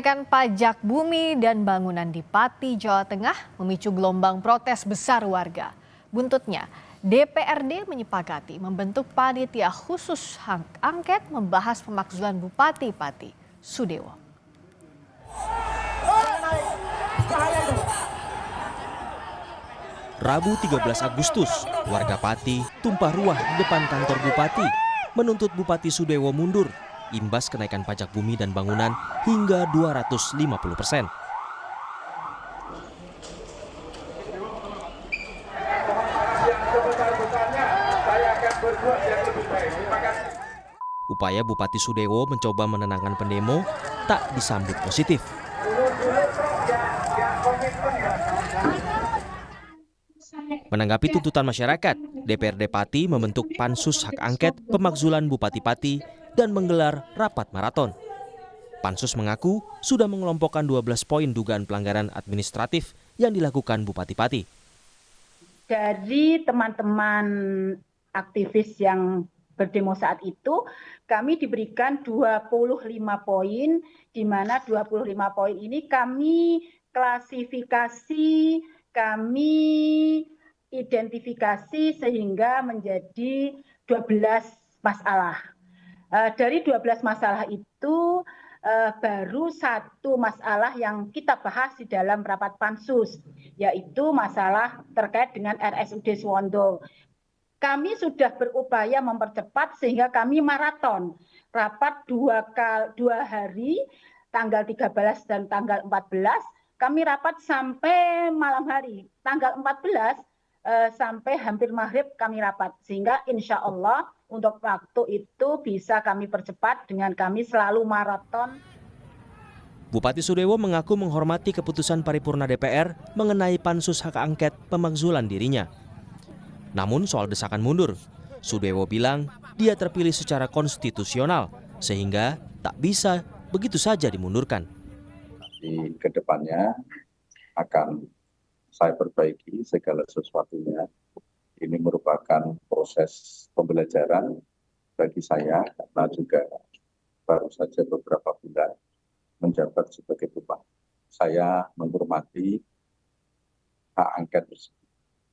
Kenaikan pajak bumi dan bangunan di Pati, Jawa Tengah memicu gelombang protes besar warga. Buntutnya, DPRD menyepakati membentuk panitia khusus hak angket membahas pemakzulan Bupati Pati, Sudewo. Rabu 13 Agustus, warga Pati tumpah ruah di depan kantor Bupati menuntut Bupati Sudewo mundur imbas kenaikan pajak bumi dan bangunan hingga 250%. Upaya Bupati Sudewo mencoba menenangkan pendemo tak disambut positif. Menanggapi tuntutan masyarakat, DPRD Pati membentuk Pansus Hak Angket Pemakzulan Bupati Pati dan menggelar rapat maraton. Pansus mengaku sudah mengelompokkan 12 poin dugaan pelanggaran administratif yang dilakukan Bupati Pati. Dari teman-teman aktivis yang berdemo saat itu, kami diberikan 25 poin, di mana 25 poin ini kami klasifikasi, kami identifikasi sehingga menjadi 12 masalah. Dari 12 masalah itu baru satu masalah yang kita bahas di dalam rapat pansus, yaitu masalah terkait dengan RSUD Suwondo. Kami sudah berupaya mempercepat sehingga kami maraton rapat dua hari, tanggal 13 dan tanggal 14. Kami rapat sampai malam hari, tanggal 14 sampai hampir maghrib kami rapat, sehingga insya Allah untuk waktu itu bisa kami percepat dengan kami selalu maraton. Bupati Sudewo mengaku menghormati keputusan paripurna DPR mengenai Pansus Hak Angket Pemakzulan dirinya. Namun soal desakan mundur, Sudewo bilang dia terpilih secara konstitusional sehingga tak bisa begitu saja dimundurkan. Di kedepannya akan saya perbaiki segala sesuatunya. Ini merupakan proses pembelajaran bagi saya karena juga baru saja beberapa bulan menjabat sebagai bupati. Saya menghormati hak angket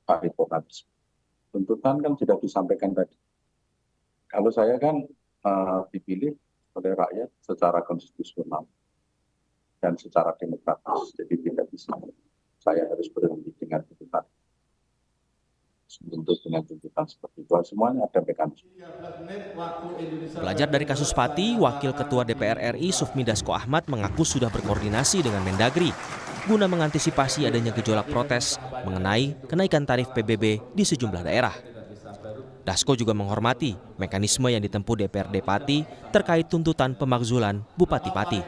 paripurna tersebut. Tuntutan kan sudah disampaikan tadi. Kalau saya kan dipilih oleh rakyat secara konstitusional dan secara demokratis, jadi tidak bisa saya harus berhenti dengan tuntutan. Untuk dengan tuntutan seperti itu, semuanya ada mekanisme. Belajar dari kasus Pati, Wakil Ketua DPR RI Sufmi Dasko Ahmad mengaku sudah berkoordinasi dengan Mendagri guna mengantisipasi adanya gejolak protes mengenai kenaikan tarif PBB di sejumlah daerah. Dasko juga menghormati mekanisme yang ditempuh DPRD Pati terkait tuntutan pemakzulan Bupati Pati.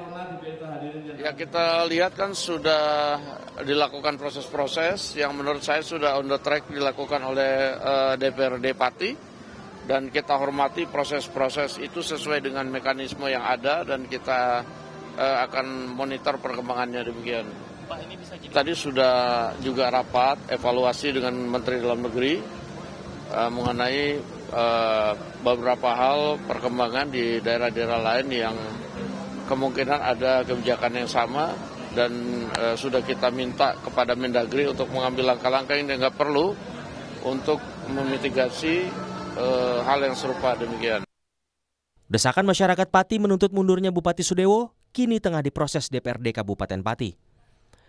Ya, kita lihat kan sudah dilakukan proses-proses yang menurut saya sudah on the track dilakukan oleh DPRD Pati, dan kita hormati proses-proses itu sesuai dengan mekanisme yang ada dan kita akan monitor perkembangannya demikian. Tadi sudah juga rapat evaluasi dengan Menteri Dalam Negeri mengenai beberapa hal perkembangan di daerah-daerah lain yang kemungkinan ada kebijakan yang sama, dan sudah kita minta kepada Mendagri untuk mengambil langkah-langkah yang dianggap perlu untuk memitigasi hal yang serupa demikian. Desakan masyarakat Pati menuntut mundurnya Bupati Sudewo kini tengah diproses DPRD Kabupaten Pati.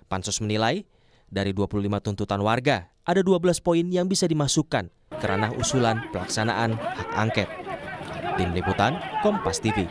Pansus menilai dari 25 tuntutan warga ada 12 poin yang bisa dimasukkan ke ranah usulan pelaksanaan hak angket. Tim Liputan, Kompas TV.